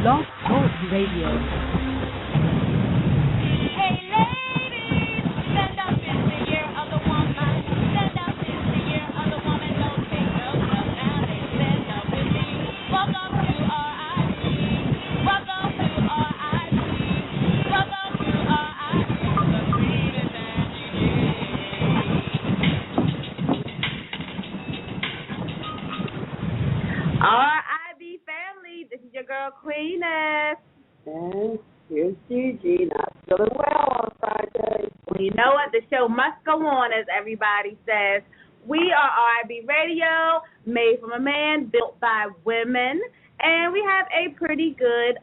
Blog Talk Radio. Hey ladies, stand up, it's the year of the woman. Stand up, it's the year of the woman. Don't take no stuff now, they stand up with me. Welcome to RIP. Welcome to RIP. Welcome to RIP. The Aqueenis and Gigi. RIP family, this is your girl Aqueenis. And here's Gigi, not feeling well on Friday. Well, you know what? The show must go on, as everybody says. We are RIB Radio, made from a man, built by women, and we have a pretty good,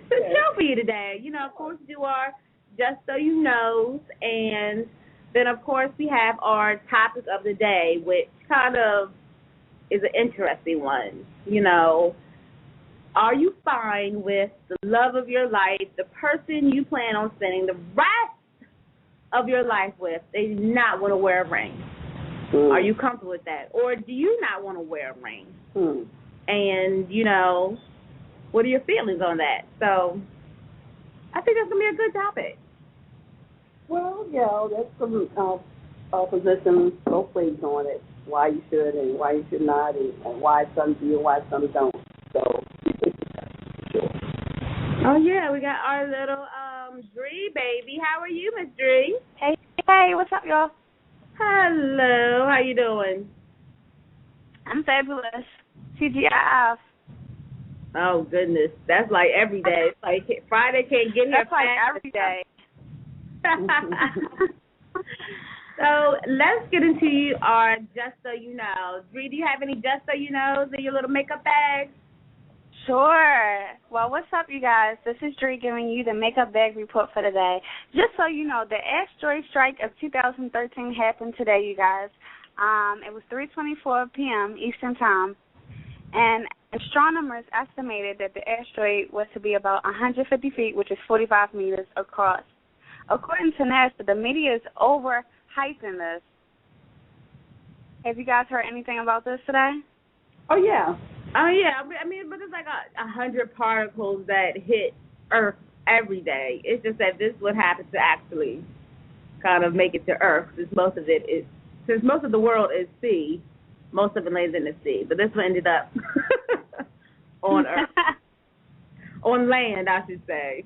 show for you today. You know, of course, do our Just So You Knows, and then, of course, we have our topic of the day, which kind of is an interesting one. You know, are you fine with the love of your life, the person you plan on spending the rest of your life with, they do not want to wear a ring? Are you comfortable with that? Or do you not want to wear a ring? And, you know, what are your feelings on that? So I think that's going to be a good topic. Well, yeah, that's some position, both ways on it, why you should and why you should not, and why some do and why some don't. So, sure. Oh, yeah, we got our little Dree baby. How are you, Miss Dree? Hey, what's up, y'all? Hello, how you doing? I'm fabulous. TGIF. Oh, goodness, that's like every day. It's like Friday can't get here. That's like every day. So let's get into our Just So You Know. Dree, do you have any Just So You Knows in your little makeup bag? Sure. Well, what's up, you guys? This is Dree giving you the makeup bag report for today. Just so you know, the asteroid strike of 2013 happened today, you guys. It was 3:24 p.m. Eastern Time, and astronomers estimated that the asteroid was to be about 150 feet, which is 45 meters across. According to NASA, the media is overhyping this. Have you guys heard anything about this today? Oh, yeah. Oh, yeah. I mean, but it's like 100 particles that hit Earth every day. It's just that this would happen to actually kind of make it to Earth, since most of the world is sea, most of it lays in the sea. But this one ended up on Earth. On land, I should say.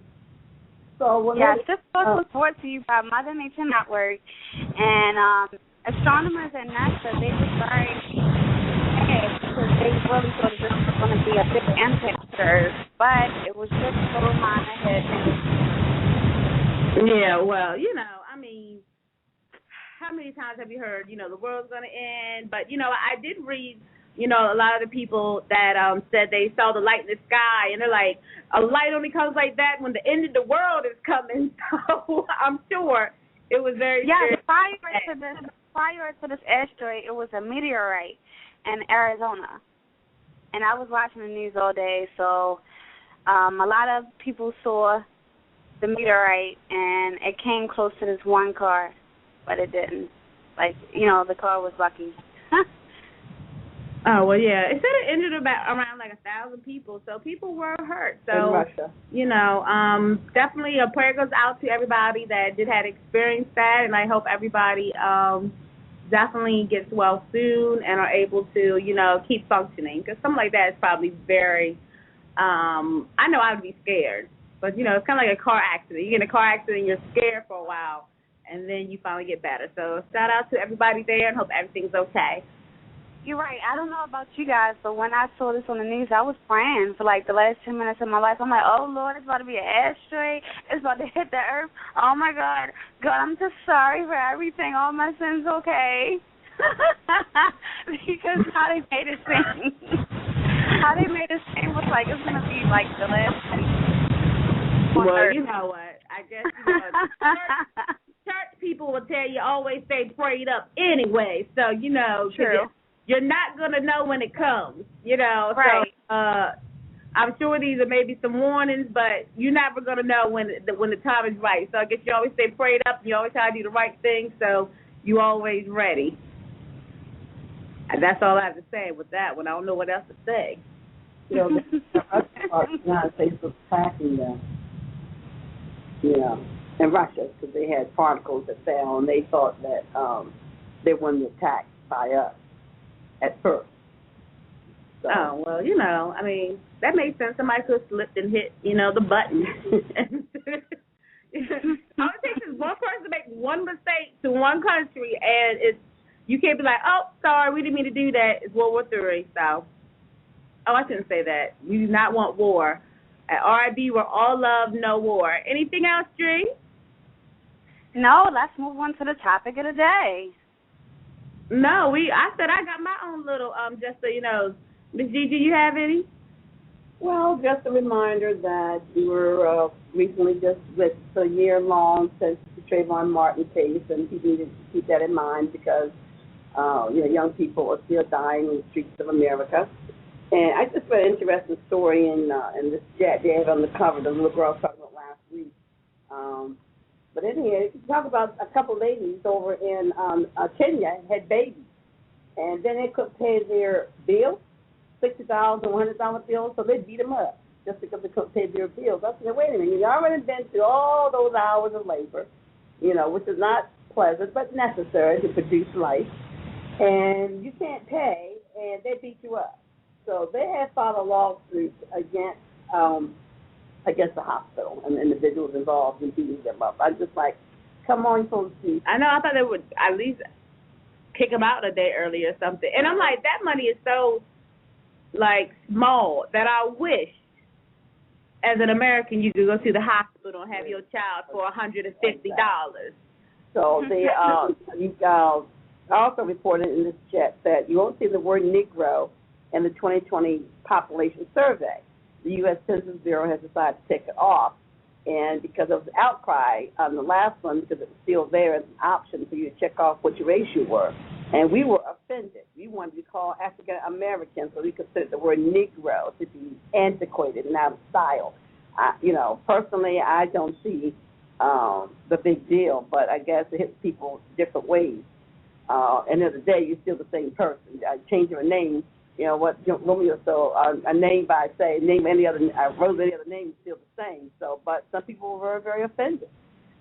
So, yes, this post was brought to you by Mother Nature Network, and astronomers at NASA, they were very sad because they really thought this was going to be a big impact to Earth, but it was just a little minor hit. Yeah, well, you know, I mean, how many times have you heard, you know, the world's going to end? But, you know, I did read, you know, a lot of the people that said they saw the light in the sky, and they're like, a light only comes like that when the end of the world is coming. So I'm sure it was very serious. Prior to this asteroid, it was a meteorite in Arizona. And I was watching the news all day, so a lot of people saw the meteorite, and it came close to this one car, but it didn't. Like, you know, the car was lucky. Oh, well, yeah. It said it injured around like 1,000 people, so people were hurt. So, in Russia. You know, definitely a prayer goes out to everybody that had experienced that, and I hope everybody definitely gets well soon and are able to, you know, keep functioning, because something like that is probably very, I know I would be scared, but, you know, it's kind of like a car accident. You get in a car accident, you're scared for a while, and then you finally get better. So shout out to everybody there and hope everything's okay. You're right. I don't know about you guys, but when I saw this on the news, I was praying for like the last 10 minutes of my life. I'm like, oh, Lord, it's about to be an asteroid. It's about to hit the Earth. Oh, my God. God, I'm just sorry for everything. All my sins okay. Because how they made it seem. Was like it's going to be like the last thing. Well, you know what? I guess, you know, church people will tell you always stay prayed up anyway. So, you know. True. You're not going to know when it comes, you know. Right. So I'm sure these are maybe some warnings, but you're never going to know when the time is right. So I guess you always stay prayed up and you always try to do the right thing, so you're always ready. And that's all I have to say with that one. I don't know what else to say. You know, the United States was attacking them. You know, in Russia, because they had particles that fell, and they thought that they weren't attacked by us at first. So. Oh, well, you know, I mean, that makes sense. Somebody could have slipped and hit, you know, the button. All it takes is one person to make one mistake to one country, and you can't be like, oh, sorry, we didn't mean to do that. It's World War III, so. Oh, I shouldn't say that. We do not want war. At RIB, we're all love, no war. Anything else, Dree? No, let's move on to the topic of the day. No, I said I got my own little, just so you know. Ms. Gigi, you have any? Well, just a reminder that we were recently just with a year long since the Trayvon Martin case, and people need to keep that in mind because, young people are still dying in the streets of America. And I just read an interesting story in this chat they had on the cover, the little girl talking about last week. But anyway, you talk about a couple ladies over in Kenya had babies, and then they couldn't pay their bills, $60 and $100 bills, so they beat them up just because they couldn't pay their bills. I said, wait a minute, you've already been through all those hours of labor, which is not pleasant but necessary to produce life, and you can't pay, and they beat you up. So they had filed a lawsuit against, the hospital and the individuals involved in beating them up. I'm just like, come on, folks. I know. I thought they would at least kick them out a day early or something. And I'm like, that money is so, small that I wish, as an American, you could go to the hospital and have your child for $150. So they also reported in this chat that you won't see the word Negro in the 2020 population survey. The U.S. Census Bureau has decided to take it off, and because of the outcry on the last one, because it was still there as an option for you to check off what your race you were, and we were offended. We wanted to be called African American, so we considered the word Negro to be antiquated and out of style. Personally, I don't see the big deal, but I guess it hits people different ways. End of the day, you're still the same person. Change your name. Romeo, so a name by, say, name any other, Rose, any other name is still the same. So, but some people were very, very offended.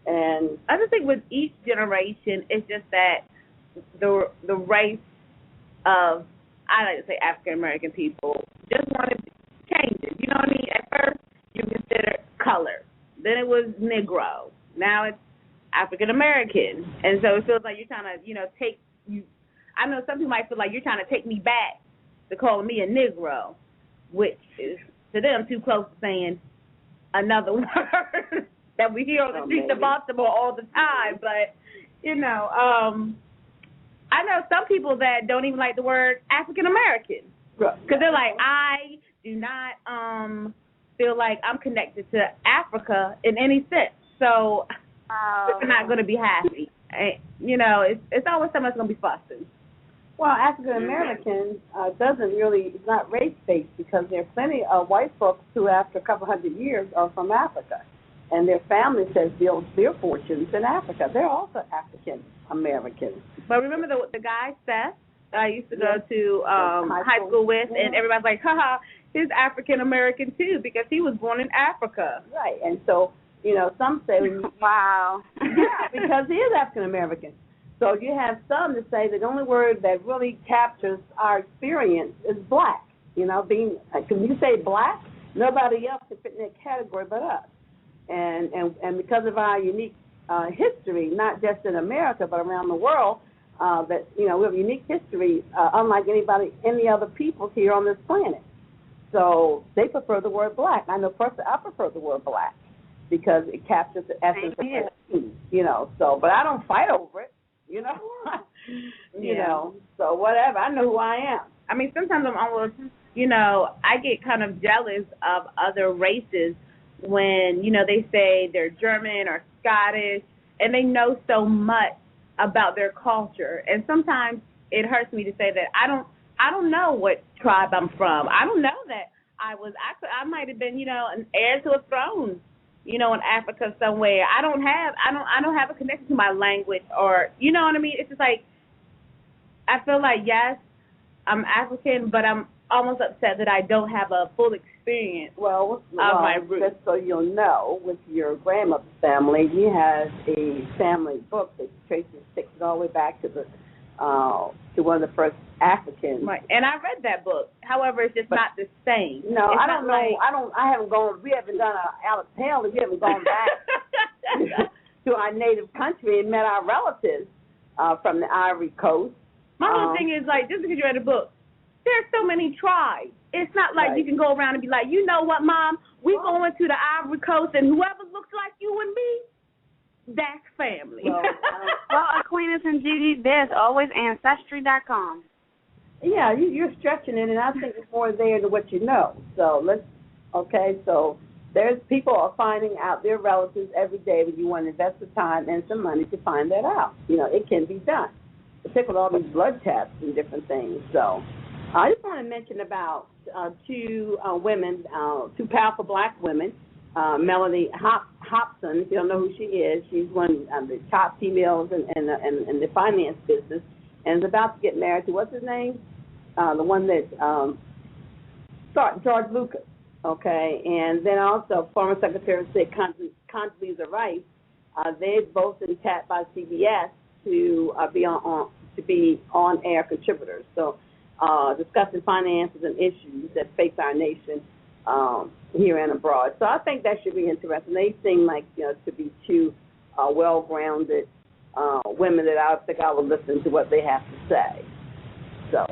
And I just think with each generation, it's just that the race of, I like to say African American people, just wanted changes. You know what I mean? At first, you considered color. Then it was Negro. Now it's African American. And so it feels like you're trying to, I know some people might feel like you're trying to take me back to calling me a Negro, which is to them too close to saying another word that we hear on the streets of Baltimore all the time. But, I know some people that don't even like the word African American because they're like, I do not feel like I'm connected to Africa in any sense. So they're not going to be happy. It's always someone's going to be fussing. Well, African Americans it's not race based because there are plenty of white folks who, after a couple hundred years, are from Africa, and their families have built their fortunes in Africa. They're also African Americans. But remember the guy Seth I used to go to high school with, and everybody's like, haha, he's African American too because he was born in Africa. Right, and so some say, wow, yeah, because he is African American. So you have some that say that the only word that really captures our experience is black. When you say black, nobody else can fit in that category but us. And because of our unique history, not just in America but around the world, we have a unique history unlike any other peoples here on this planet. So they prefer the word black. I know personally I prefer the word black because it captures the essence of it. So, but I don't fight over it. So whatever. I know who I am. I mean, sometimes I'm almost, I get kind of jealous of other races when, they say they're German or Scottish, and they know so much about their culture. And sometimes it hurts me to say that I don't know what tribe I'm from. I don't know that I might have been, an heir to a throne. In Africa somewhere. I don't have a connection to my language or, what I mean? It's just like, I feel like, yes, I'm African, but I'm almost upset that I don't have a full experience of my roots. Just so you'll know, with your grandmother's family, he has a family book that traces all the way back to one of the first Africans. Right, and I read that book. However, it's just not the same. No, it's I don't know. I haven't gone. We haven't done Alex Haley. We haven't gone back to our native country and met our relatives from the Ivory Coast. My whole thing is, like, just because you read a book, there's so many tribes. It's not like you can go around and be like, you know what, Mom, we going to the Ivory Coast, and whoever looks like you and me, that's family. Well, Aqueenis and Gigi, there's always Ancestry.com. Yeah, you're stretching it, and I think it's more there than what you know. So so there's people are finding out their relatives every day, but you want to invest the time and some money to find that out. You know, it can be done, particularly all these blood tests and different things. So I just want to mention about two women, two powerful black women. Melanie Hobson, if you don't know who she is, she's one of the top females in the finance business, and is about to get married to, what's his name? The one that George Lucas, okay? And then also former Secretary of State Condoleezza Rice. They've both been tapped by CBS to be on-air contributors. So discussing finances and issues that face our nation here and abroad. So I think that should be interesting. They seem like, to be two well-grounded women that I think I will listen to what they have to say. So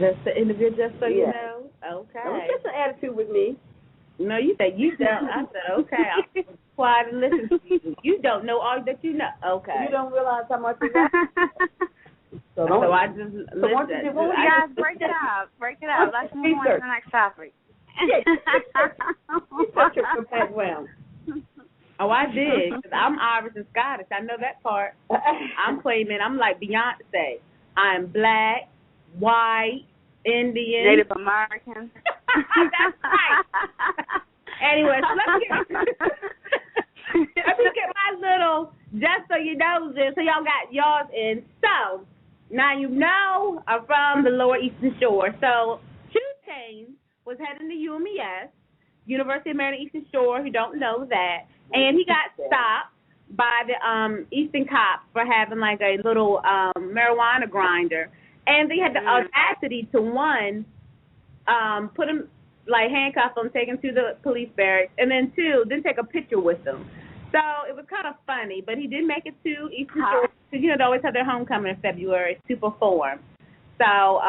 that's the interview, just so you know. Okay. It's just an attitude with me. No, you said you don't. I said okay. I'll be quiet and listen to you. You don't know all that you know. Okay. You don't realize how much you know. So I just listen. Guys, break it up. Break it up. Let's move on to the next topic. Oh, I did. 'Cause I'm Irish and Scottish. I know that part. I'm claiming I'm like Beyonce. I'm black, white, Indian, Native American. That's right. Anyway, so let me get my little just so you know this, so y'all got yours in. So now you know I'm from the Lower Eastern Shore. So 2 Chainz was heading to UMES, University of Maryland Eastern Shore, who don't know that, and he got stopped by the Eastern cops for having like a little marijuana grinder, and they had the audacity to put him, like, handcuff him, take him to the police barracks, and then 2, then take a picture with him. So it was kind of funny, but he did make it to Eastern Shore because they always have their homecoming in February to perform. So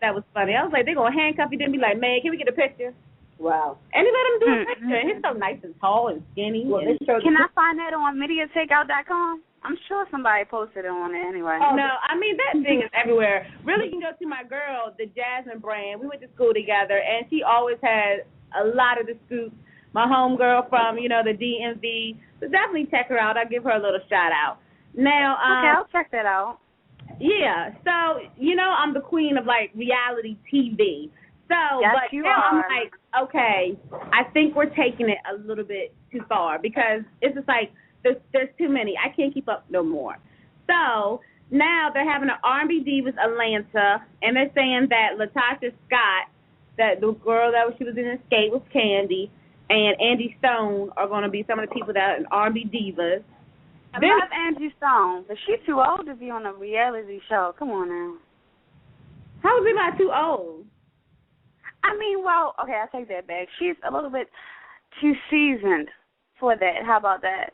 that was funny. I was like, they're gonna handcuff you, then be like, man, can we get a picture? Wow. And he let him do a picture. He's so nice and tall and skinny. Well, can I find that on MediaTakeout.com? I'm sure somebody posted it on it anyway. Oh, no, I mean, that thing is everywhere. Really, you can go to my girl, the Jasmine brand. We went to school together, and she always had a lot of the scoops. My homegirl from, the DMV. So definitely check her out. I'll give her a little shout-out. Now, okay, I'll check that out. Yeah, so, I'm the queen of, like, reality TV. So, yes, but now I'm like, okay, I think we're taking it a little bit too far because it's just like there's too many. I can't keep up no more. So now they're having an R&B Divas Atlanta, and they're saying that Latasha Scott, that the girl that she was in Escape with Candy, and Angie Stone are going to be some of the people that are in R&B Divas. I love Angie Stone, but she's too old to be on a reality show. Come on now. How is it not too old? I mean, well, okay, I take that back. She's a little bit too seasoned for that. How about that?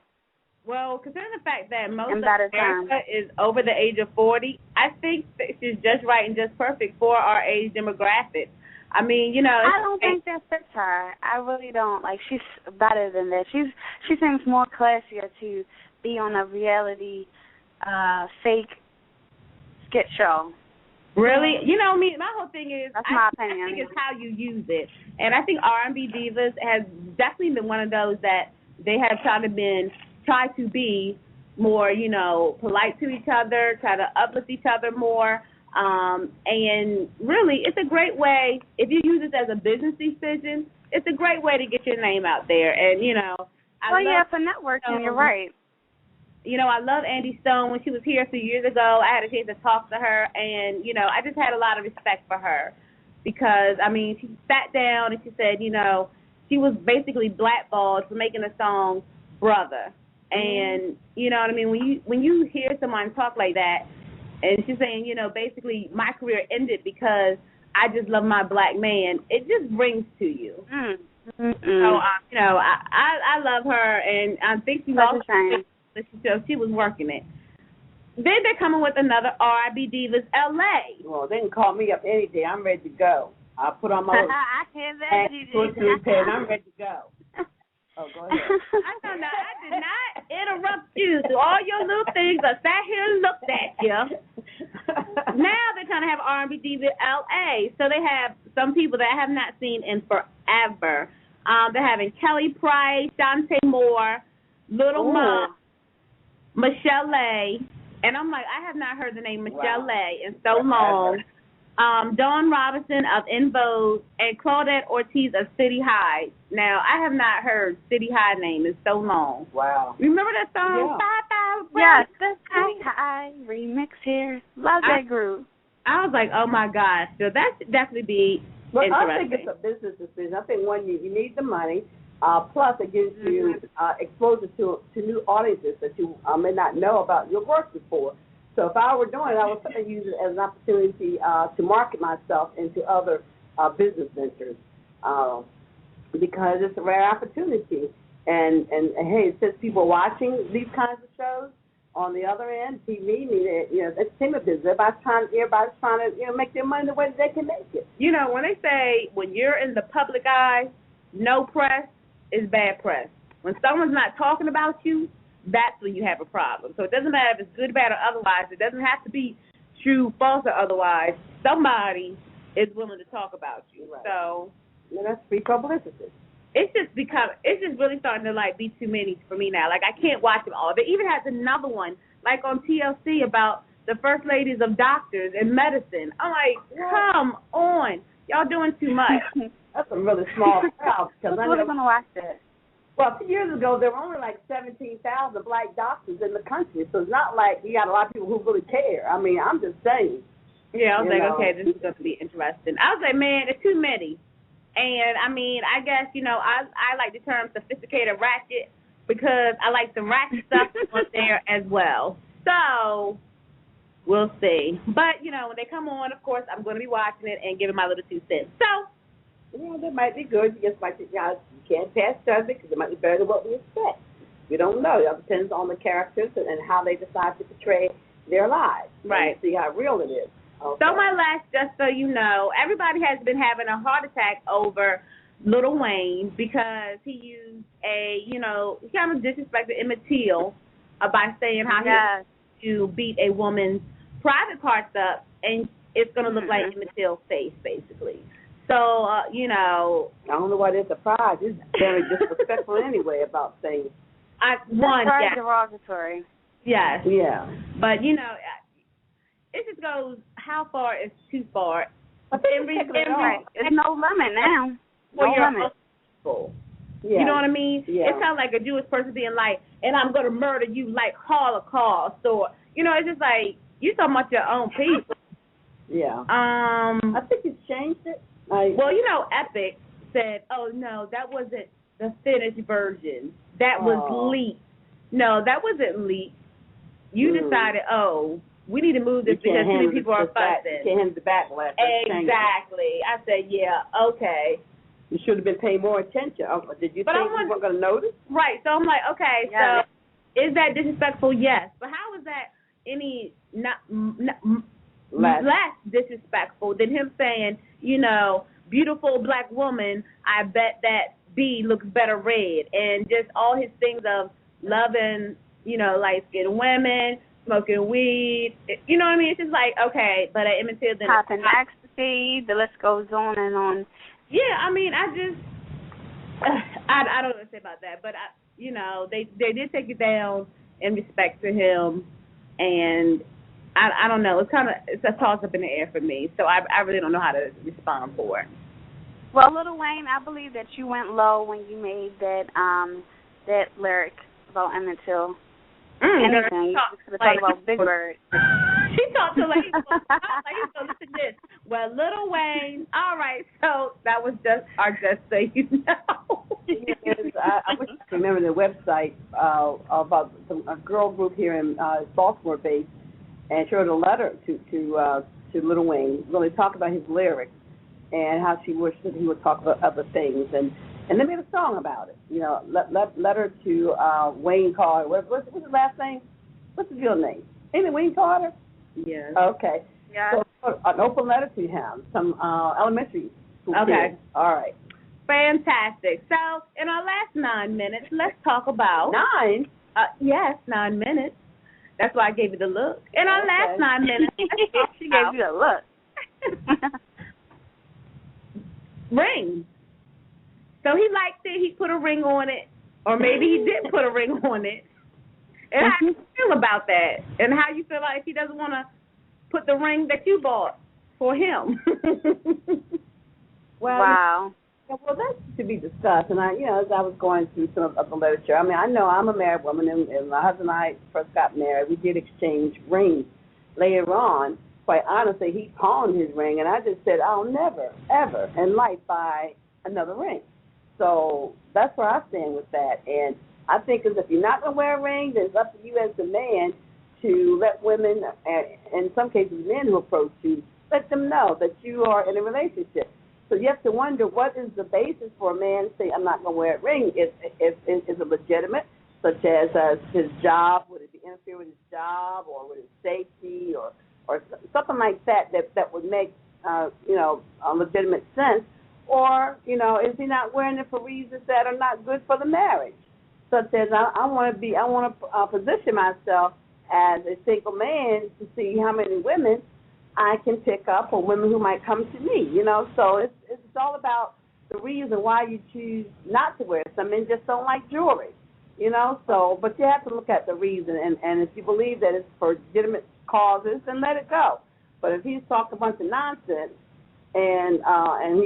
Well, considering the fact that most of America is over the age of 40, I think that she's just right and just perfect for our age demographic. I mean, I don't think that fits her. I really don't. Like, she's better than that. She seems more classier to be on a reality fake skit show. Really? My whole thing is, that's my opinion. I think it's how you use it. And I think R&B Divas has definitely been one of those that they have tried to be more, polite to each other, try to uplift each other more. And really, it's a great way, if you use this as a business decision, it's a great way to get your name out there. And, for networking, you're right. I love Angie Stone. When she was here a few years ago, I had a chance to talk to her, and, I just had a lot of respect for her. because, I mean, she sat down and she said, you know, she was basically blackballed for making a song Brother. And, you know what I mean, when you hear someone talk like that, and she's saying, you know, basically my career ended because I just love my black man, it just brings to you. So, you know, I love her, and I think she's also she was working it. Then they're coming with another R&B Divas LA. Well, they can call me up any day. I'm ready to go. I'll put on my I hear that, Gigi. and I'm ready to go. Oh, go ahead. I don't know. I did not interrupt you through all your little things. I sat here and looked at you. Now they're trying to have R&B Diva LA. So they have some people that I have not seen in forever. They're having Kelly Price, Shantae Moore, Little Mom, Michelle A. And I'm like, I have not heard the name Michelle A in so long. Dawn Robinson of En Vogue, and Claudette Ortiz of City High. Now, I have not heard City High name in so long. Wow. Remember that song? Yes, the City High remix here. Love that group. I was like, oh, my gosh. So that should definitely be interesting. I think it's a business decision. I think, one, you need the money. Plus, it gives you exposure to new audiences that you may not know about your work before. So if I were doing it, I would certainly use it as an opportunity to market myself into other business ventures because it's a rare opportunity. And hey, since people are watching these kinds of shows on the other end, TV, entertainment business, everybody's trying to make their money the way that they can make it. You know, when they say when you're in the public eye, no press is bad press. When someone's not talking about you, that's when you have a problem. So it doesn't matter if it's good, bad, or otherwise. It doesn't have to be true, false, or otherwise. Somebody is willing to talk about you. Right. So that's free publicity. It's just really starting to be too many for me now. Like, I can't watch them all. They even has another one like on TLC about the first ladies of doctors and medicine. I'm like, come on, y'all doing too much. That's a really small crowd. Who's really gonna watch that? Well, a few years ago, there were only 17,000 black doctors in the country, so it's not like you got a lot of people who really care. I mean, I'm just saying. Yeah, I was okay, this is going to be interesting. I was like, man, it's too many. And, I mean, I guess, I like the term sophisticated ratchet because I like some ratchet stuff on there as well. So, we'll see. But, when they come on, of course, I'm going to be watching it and giving my little 2 cents. So, that might be good. You just might think, you can't pass judgment because it might be better than what we expect. We don't know. It depends on the characters and how they decide to portray their lives. Right. And see how real it is. Okay. So my last, just so you know, everybody has been having a heart attack over Lil Wayne because he used he kind of disrespected Emmett Till by saying how he has to beat a woman's private parts up, and it's going to look like Emmett Till's face, basically. So, I don't know why they're surprised. It's very disrespectful anyway about things. Derogatory. Yes. Yeah. But, it just goes, how far is too far? There's no limit now. No limit. Yeah. You know what I mean? Yeah. It sounds like a Jewish person being like, and I'm going to murder you like Holocaust. Or, it's just like, you're talking about your own people. Yeah. I think he's changed it. Epic said, oh, no, that wasn't the finished version. That was leaked. No, that wasn't leaked. You decided, we need to move this because too many people are fussing. You can't handle the backlash. Exactly. I said, yeah, okay. You should have been paying more attention. Did you think you weren't going to notice? Right. So I'm like, okay, so is that disrespectful? Yes. But how is that any less disrespectful than him saying, beautiful black woman, I bet that B looks better red, and just all his things of loving, light-skinned women, smoking weed, you know what I mean? It's just like, okay, but at Emmett Till, then popping ecstasy, the list goes on and on. Yeah, I mean, I don't know what to say about that, but they did take it down in respect to him, and I don't know. It's a toss up in the air for me, so I really don't know how to respond for it. Well, Lil Wayne, I believe that you went low when you made that lyric about Emmett Till. Anything. You just could have talked about Big Bird. She talked to like, so listen to this. Well, Lil Wayne, all right, so that was just our just so you know. Yes, I wish I could remember the website about a girl group here in Baltimore based, and she wrote a letter to Lil Wayne, really talk about his lyrics and how she wished that he would talk about other things, and they made a song about it. You know, letter to Wayne Carter. What's his last name? What's his real name? Ain't it Wayne Carter? Yes. Okay. Yes. So an open letter to him, some elementary school Okay. kids. All right. Fantastic. So, in our last 9 minutes, let's talk about 9? Yes, 9 minutes. That's why I gave you the look. In our last 9 minutes, let's talk she gave you a look. Rings. So he liked it. He put a ring on it, or maybe he didn't put a ring on it. And how do you feel about that? And how you feel like if he doesn't want to put the ring that you bought for him? Wow. Well, that's to be discussed. And as I was going through some of the literature, I mean, I know I'm a married woman, and my husband and I first got married. We did exchange rings. Later on, quite honestly, he pawned his ring, and I just said, I'll never, ever in life buy another ring. So that's where I stand with that. And I think if you're not going to wear a ring, then it's up to you as the man to let women, and in some cases men who approach you, let them know that you are in a relationship. So you have to wonder, what is the basis for a man to say, I'm not going to wear a ring? Is it legitimate, such as his job? Would it interfere with his job, or with his safety, or something like that would make, a legitimate sense? Or, is he not wearing it for reasons that are not good for the marriage? Such as I want to position myself as a single man to see how many women I can pick up, or women who might come to me, So it's all about the reason why you choose not to wear it. Some men just don't like jewelry, So, but you have to look at the reason, and if you believe that it's for legitimate causes, then let it go. But if he's talking a bunch of nonsense, and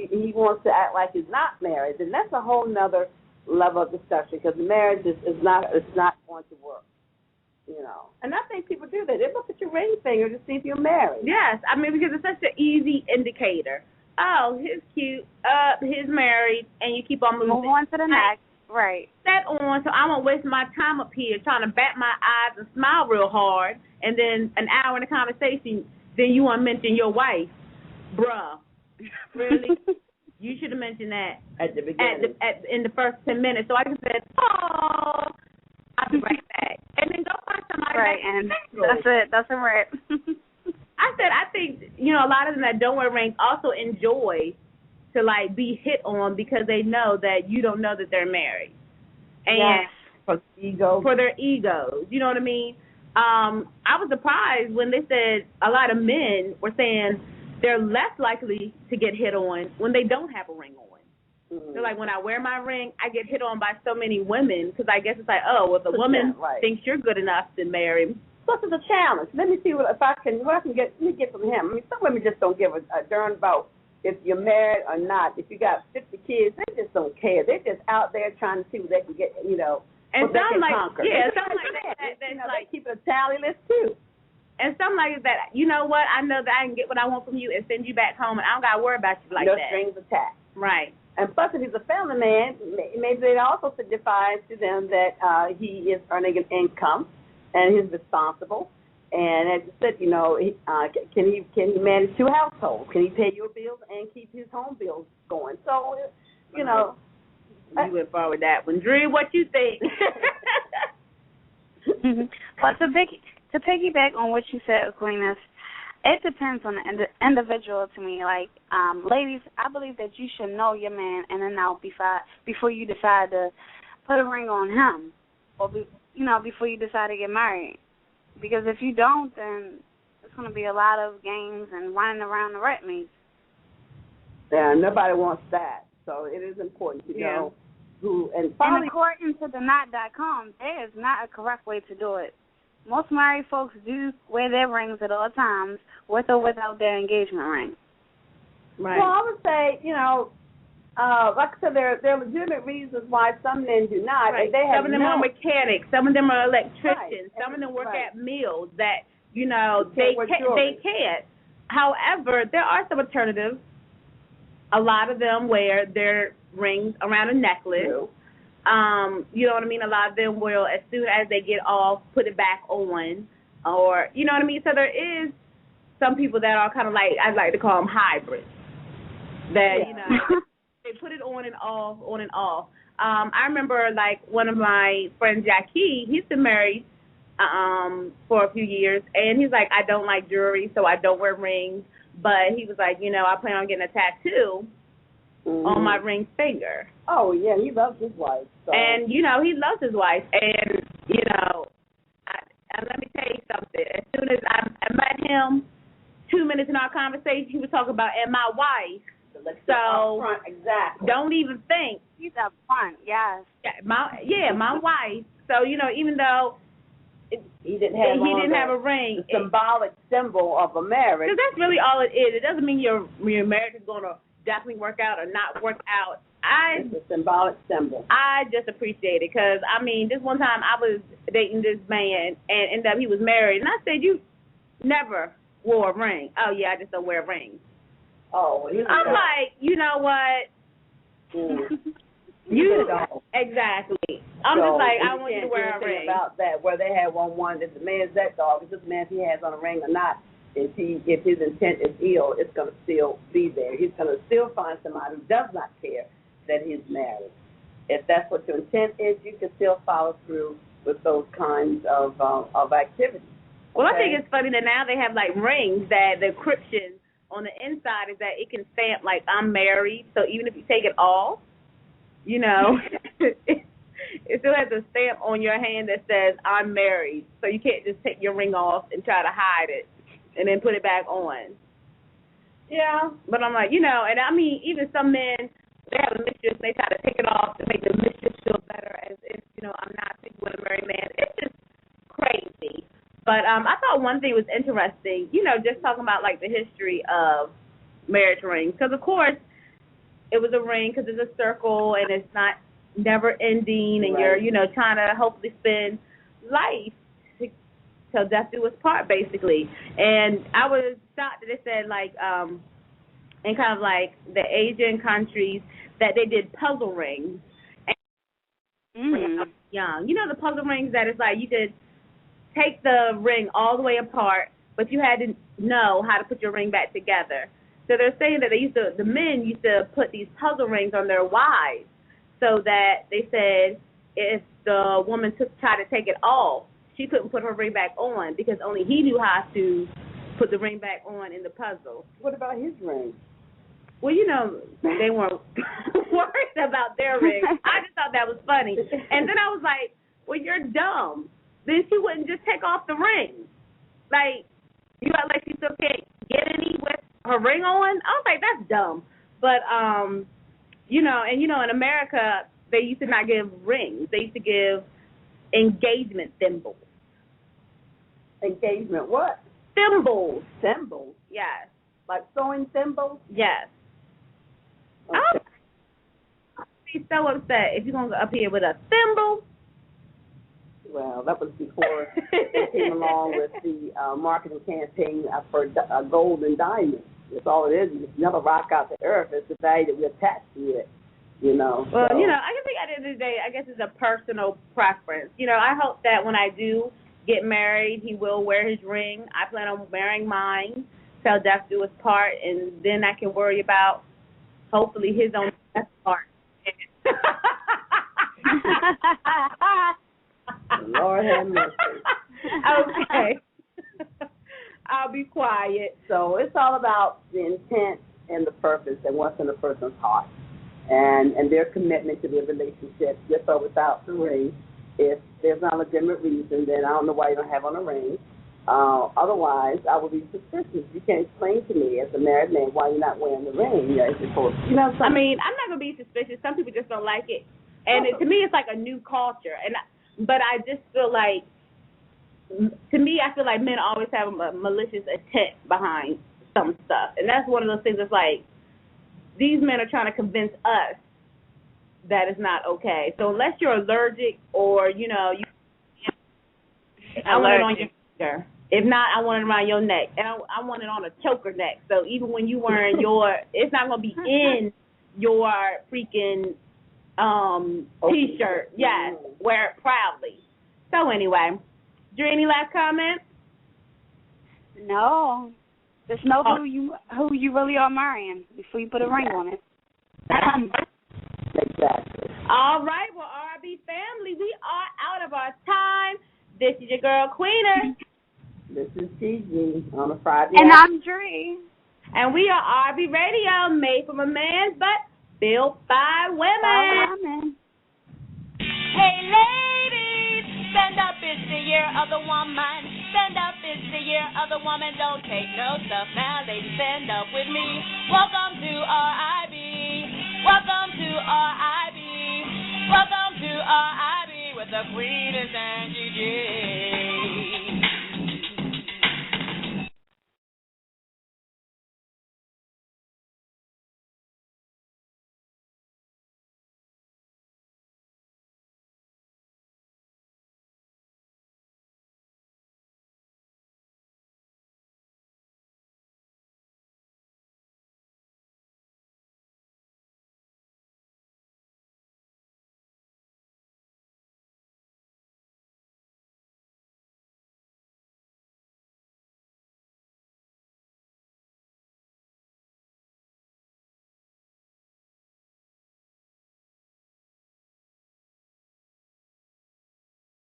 he wants to act like he's not married, then that's a whole nother level of discussion, because marriage is not going to work. And I think people do that. They look at your ring finger to see if you're married. Yes, I mean, because it's such an easy indicator. Oh, he's cute. He's married, and you keep on moving. Move on to the next. Right. Set on, so I won't waste my time up here trying to bat my eyes and smile real hard, and then an hour in the conversation, then you want to mention your wife. Bruh, really? You should have mentioned that at the beginning. In the first 10 minutes, so I can say, oh, I'll be right back. And then go find somebody. Right, and that's it. That's a wrap. I think, a lot of them that don't wear rings also enjoy to, be hit on because they know that you don't know that they're married. And yes. For their egos. You know what I mean? I was surprised when they said a lot of men were saying they're less likely to get hit on when they don't have a ring on. Mm-hmm. They're like, when I wear my ring, I get hit on by so many women because I guess it's like, oh, if a woman thinks you're good enough to marry. Plus, it's a challenge. Let me see what I can get. Let me get from him. I mean, some women just don't give a darn about if you're married or not. If you got 50 kids, they just don't care. They're just out there trying to see what they can get, And what they can conquer. Yeah, something like that. They keep a tally list too. And something like that. You know what? I know that I can get what I want from you and send you back home, and I don't got to worry about you like no that. No strings attached. Right. And plus, if he's a family man, maybe it also signifies to them that he is earning an income and he's responsible. And as you said, can he manage 2 households? Can he pay your bills and keep his home bills going? So, You went far with that one. Drew, what you think? Well, to piggyback on what you said, Aqueenis, it depends on the individual to me. Like, ladies, I believe that you should know your man in and out before you decide to put a ring on him, or before you decide to get married. Because if you don't, then it's going to be a lot of games and running around the rat maze. Yeah, nobody wants that. So it is important to know who. And according to the knot.com, there is not a correct way to do it. Most married folks do wear their rings at all times, with or without their engagement ring. Right. Well, I would say, like I said, there are legitimate reasons why some men do not. Right. They have some of them are mechanics. Some of them are electricians. Right. Some of them work at mills that you know, they can't. However, there are some alternatives. A lot of them wear their rings around a necklace. True. You know what I mean? A lot of them will, as soon as they get off, put it back on, or, you know what I mean? So there is some people that are kind of like, I'd like to call them hybrids, that, you know, they put it on and off, on and off. I remember, like, one of my friends, Jackie, he's been married for a few years, and he's like, I don't like jewelry, so I don't wear rings, but he was like, you know, I plan on getting a tattoo on my ring finger. Oh, yeah, he loves his wife. So. And, you know, he loves his wife. And, you know, and let me tell you something. As soon as I met him, 2 minutes in our conversation, he was talking about, and my wife. So, exactly. Don't even think. He's up front, yes. My wife. So, you know, even though he didn't have a ring. The symbolic symbol of a marriage. Because that's really all it is. It doesn't mean your marriage is going to definitely work out or not work out. It's a symbolic symbol. I just appreciate it because, I mean, this one time I was dating this man and ended up he was married. And I said, you never wore a ring. Oh, yeah, I just don't wear rings. Oh, I'm like, you know what? Exactly. I'm so just like, I want you to wear a ring. About that, where they have one if the man's that dog, if this man, if he has on a ring or not, if his intent is ill, it's going to still be there. He's going to still find somebody who does not care that he's married. If that's what your intent is, you can still follow through with those kinds of activities. Well, I think it's funny that now they have like rings that the encryption on the inside is that it can stamp like I'm married. So even if you take it off, you know, it still has a stamp on your hand that says I'm married. So you can't just take your ring off and try to hide it and then put it back on. Yeah, but I'm like, you know, and I mean, even some men, they have a mistress, they try to take it off to make the mistress feel better as if, you know, I'm not sleeping with a married man. It's just crazy. But I thought one thing was interesting, you know, just talking about, like, the history of marriage rings. Because, of course, it was a ring because it's a circle and it's not never ending and you're, you know, trying to hopefully spend life till death do us part, basically. And I was shocked that it said, like, in kind of like the Asian countries, that they did puzzle rings. And when I was young, you know the puzzle rings that it's like you could take the ring all the way apart, but you had to know how to put your ring back together. So they're saying that the men used to put these puzzle rings on their wives, so that they said if the woman tried to take it off, she couldn't put her ring back on because only he knew how to put the ring back on in the puzzle. What about his ring? Well, you know, they weren't worried about their ring. I just thought that was funny. And then I was like, well, you're dumb. Then she wouldn't just take off the ring. Like, you act like she still can't get any with her ring on? I was like, that's dumb. But, you know, and, you know, in America, they used to not give rings. They used to give engagement thimbles. Engagement what? Thimbles. Thimbles? Yes. Like sewing thimbles? Yes. Okay. I'll be so upset if you're going to go up here with a thimble. Well, that was before they came along with the marketing campaign for gold and diamonds. That's all it is. It's another rock out the earth. It's the value that we attach to it, you know. Well, so. You know, I think at the end of the day, I guess it's a personal preference. You know, I hope that when I do get married, he will wear his ring. I plan on wearing mine till death do us part, and then I can worry about, hopefully, his own death part. Lord have mercy. Okay. I'll be quiet. So it's all about the intent and the purpose and what's in a person's heart and their commitment to their relationship, with or without the ring. If there's not a legitimate reason, then I don't know why you don't have on a ring. Otherwise, I would be suspicious. You can't explain to me as a married man why you're not wearing the ring. I mean, I'm not going to be suspicious. Some people just don't like it. And to me, it's like a new culture. But I just feel like, to me, I feel like men always have a malicious intent behind some stuff. And that's one of those things that's like, these men are trying to convince us that it's not okay. So unless you're allergic or, you know, I want it on your finger. If not, I want it around your neck, and I want it on a choker neck. So even when you wearing it's not gonna be in your freaking T-shirt. Yes, wear it proudly. So anyway, Drew, any last comments? No. Just know who you really are marrying before you put a ring on it. Exactly. All right, well, RB family, we are out of our time. This is your girl, Queener. This is Gigi on a Friday. And I'm Dree. And we are RB Radio, made from a man's butt, built by women. Hey, ladies, stand up, it's the year of the woman. Stand up, it's the year of the woman. Don't take no stuff now, ladies, stand up with me. Welcome to RIB. Welcome to RIB. Welcome to RIB with the Aqueenis and Gigi.